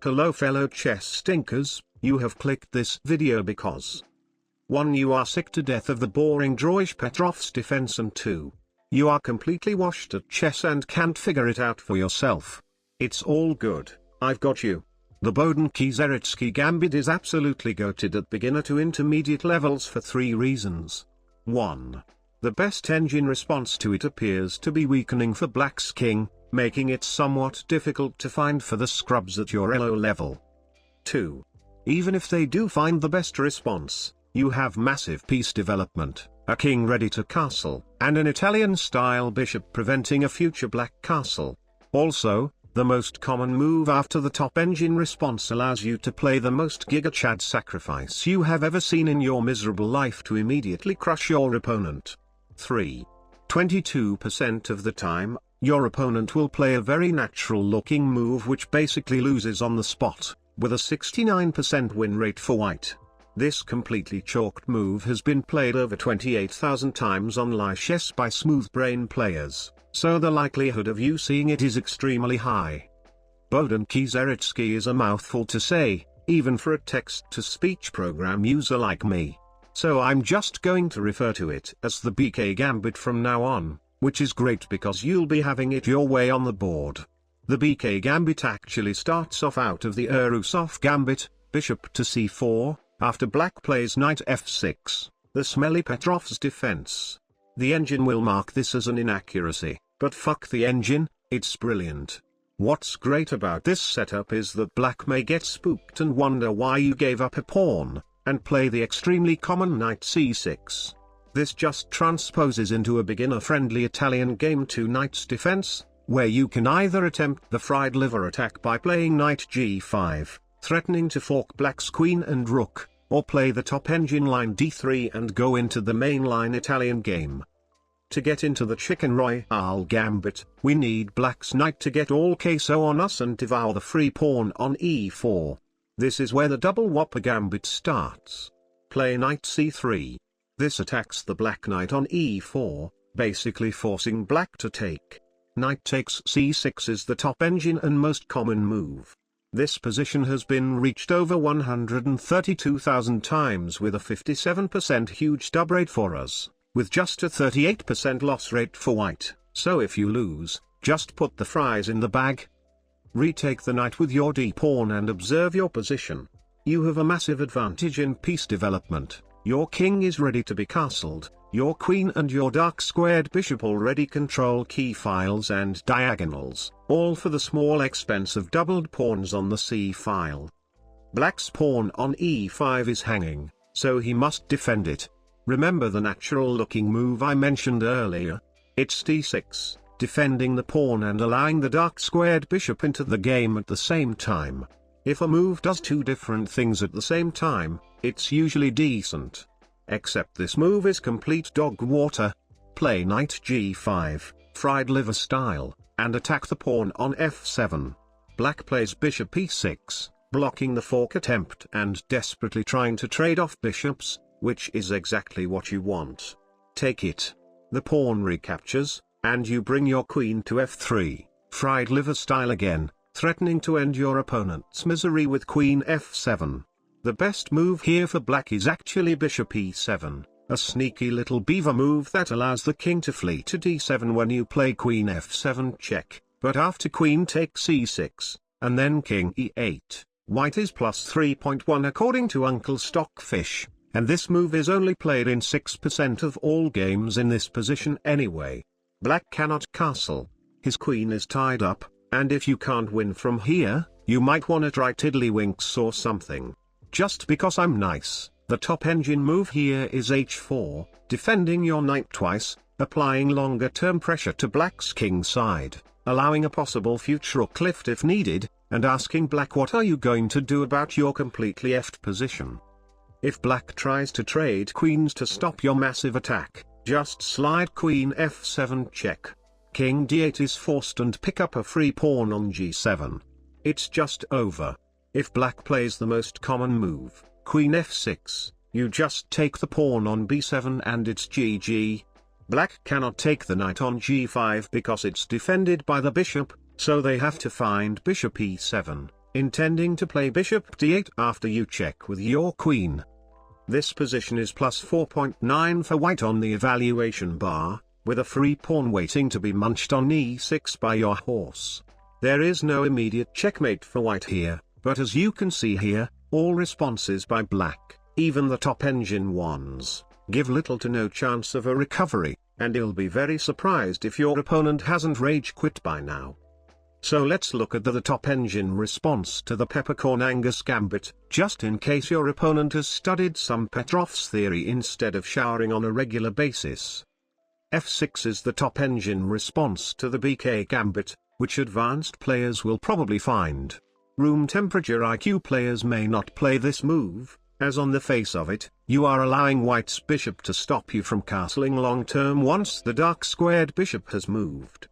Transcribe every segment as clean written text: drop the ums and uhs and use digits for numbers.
Hello fellow chess stinkers, you have clicked this video because 1. You are sick to death of the boring drawish Petrov's defense, and 2. You are completely washed at chess and can't figure it out for yourself. It's all good, I've got you. The Bodenki-Zaretsky Gambit is absolutely goated at beginner to intermediate levels for 3 reasons. 1. The best engine response to it appears to be weakening for Black's king, making it somewhat difficult to find for the scrubs at your elo level. 2. Even if they do find the best response, you have massive piece development, a king ready to castle, and an Italian-style bishop preventing a future black castle. Also, the most common move after the top engine response allows you to play the most giga-chad sacrifice you have ever seen in your miserable life to immediately crush your opponent. 3. 22% of the time, your opponent will play a very natural-looking move which basically loses on the spot, with a 69% win rate for white. This completely chalked move has been played over 28,000 times on live chess by smooth brain players, so the likelihood of you seeing it is extremely high. Bodenki-Zaretsky is a mouthful to say, even for a text-to-speech program user like me. So I'm just going to refer to it as the BK Gambit from now on, which is great because you'll be having it your way on the board. The BK Gambit actually starts off out of the Urusov Gambit, bishop to c4, after black plays knight f6, the smelly Petrov's defense. The engine will mark this as an inaccuracy, but fuck the engine, it's brilliant. What's great about this setup is that black may get spooked and wonder why you gave up a pawn, and play the extremely common knight c6. This just transposes into a beginner-friendly Italian game 2 knights defense, where you can either attempt the fried liver attack by playing knight g5, threatening to fork black's queen and rook, or play the top engine line d3 and go into the mainline Italian game. To get into the Chicken Royale Gambit, we need black's knight to get all queso on us and devour the free pawn on e4. This is where the double whopper gambit starts. Play knight c3. This attacks the black knight on e4, basically forcing black to take. Knight takes c6 is the top engine and most common move. This position has been reached over 132,000 times with a 57% huge dub rate for us, with just a 38% loss rate for white, so if you lose, just put the fries in the bag. Retake the knight with your d-pawn and observe your position. You have a massive advantage in piece development. Your king is ready to be castled, your queen and your dark squared bishop already control key files and diagonals, all for the small expense of doubled pawns on the c-file. Black's pawn on e5 is hanging, so he must defend it. Remember the natural-looking move I mentioned earlier? It's d6, defending the pawn and allowing the dark squared bishop into the game at the same time. If a move does 2 different things at the same time, it's usually decent. Except this move is complete dog water. Play knight g5, fried liver style, and attack the pawn on f7. Black plays bishop e6, blocking the fork attempt and desperately trying to trade off bishops, which is exactly what you want. Take it. The pawn recaptures, and you bring your queen to f3, fried liver style again, threatening to end your opponent's misery with queen f7. The best move here for black is actually bishop e7, a sneaky little beaver move that allows the king to flee to d7 when you play queen f7 check, but after queen takes e6, and then king e8, white is plus 3.1 according to Uncle Stockfish, and this move is only played in 6% of all games in this position anyway. Black cannot castle, his queen is tied up, and if you can't win from here, you might wanna try tiddlywinks or something. Just because I'm nice, the top engine move here is h4, defending your knight twice, applying longer-term pressure to black's king side, allowing a possible future rook lift if needed, and asking black what are you going to do about your completely effed position. If black tries to trade queens to stop your massive attack, just slide queen f7 check. King d8 is forced and pick up a free pawn on g7. It's just over. If black plays the most common move, queen f6, you just take the pawn on b7 and it's GG. Black cannot take the knight on g5 because it's defended by the bishop, so they have to find bishop e7. intending to play bishop d8 after you check with your queen. This position is plus 4.9 for white on the evaluation bar, with a free pawn waiting to be munched on e6 by your horse. There is no immediate checkmate for white here, but as you can see here, all responses by black, even the top engine ones, give little to no chance of a recovery, and you'll be very surprised if your opponent hasn't rage quit by now. So let's look at the top engine response to the peppercorn Angus gambit, just in case your opponent has studied some Petrov's theory instead of showering on a regular basis. F6 is the top engine response to the BK gambit, which advanced players will probably find. Room temperature IQ players may not play this move, as on the face of it, you are allowing white's bishop to stop you from castling long term once the dark squared bishop has moved.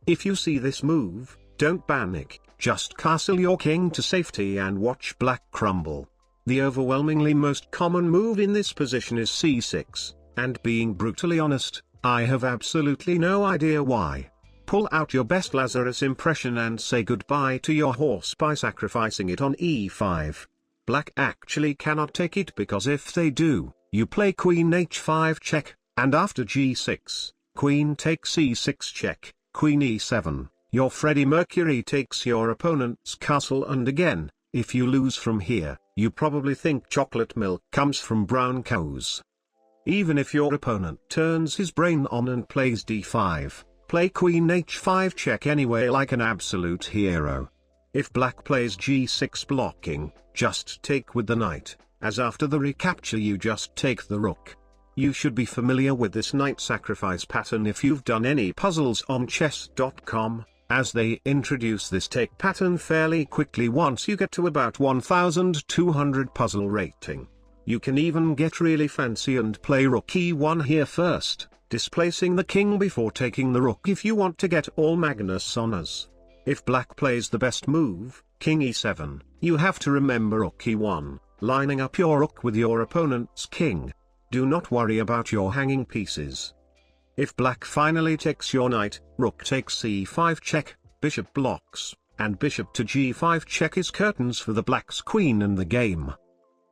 If you see this move, don't panic, just castle your king to safety and watch black crumble. The overwhelmingly most common move in this position is c6, and being brutally honest, I have absolutely no idea why. Pull out your best Lazarus impression and say goodbye to your horse by sacrificing it on e5. Black actually cannot take it because if they do, you play queen h5 check, and after g6, queen takes e6 check, queen e7. Your Freddie Mercury takes your opponent's castle, and again, if you lose from here, you probably think chocolate milk comes from brown cows. Even if your opponent turns his brain on and plays d5, play queen h5 check anyway like an absolute hero. If black plays g6 blocking, just take with the knight, as after the recapture you just take the rook. You should be familiar with this knight sacrifice pattern if you've done any puzzles on chess.com. As they introduce this take pattern fairly quickly once you get to about 1200 puzzle rating. You can even get really fancy and play rook e1 here first, displacing the king before taking the rook if you want to get all Magnus honors. If black plays the best move, king e7, you have to remember rook e1, lining up your rook with your opponent's king. Do not worry about your hanging pieces. If black finally takes your knight, rook takes c5 check, bishop blocks, and bishop to g5 check is curtains for the black's queen and the game.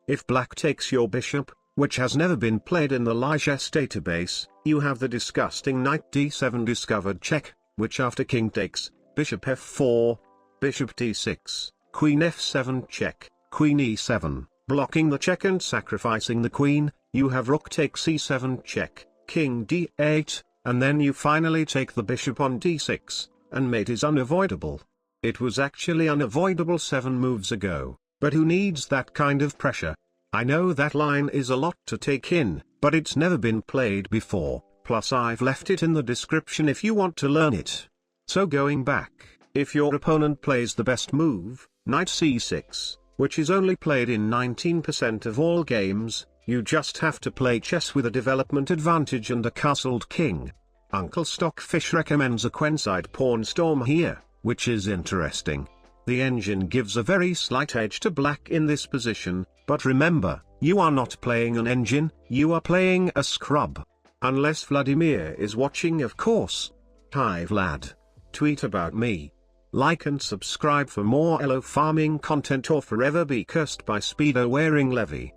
If black takes your bishop, which has never been played in the Lichess database, you have the disgusting knight d7 discovered check, which after king takes, bishop f4, bishop d6, queen f7 check, queen e7, blocking the check and sacrificing the queen, you have rook takes e7 check, king d8, and then you finally take the bishop on d6, and mate is unavoidable. It was actually unavoidable 7 moves ago, but who needs that kind of pressure? I know that line is a lot to take in, but it's never been played before, plus I've left it in the description if you want to learn it. So going back, if your opponent plays the best move, knight c6, which is only played in 19% of all games, you just have to play chess with a development advantage and a castled king. Uncle Stockfish recommends a quenside pawn storm here, which is interesting. The engine gives a very slight edge to black in this position, but remember, you are not playing an engine, you are playing a scrub. Unless Vladimir is watching, of course. Hi Vlad. Tweet about me. Like and subscribe for more Elo farming content or forever be cursed by Speedo wearing Levy.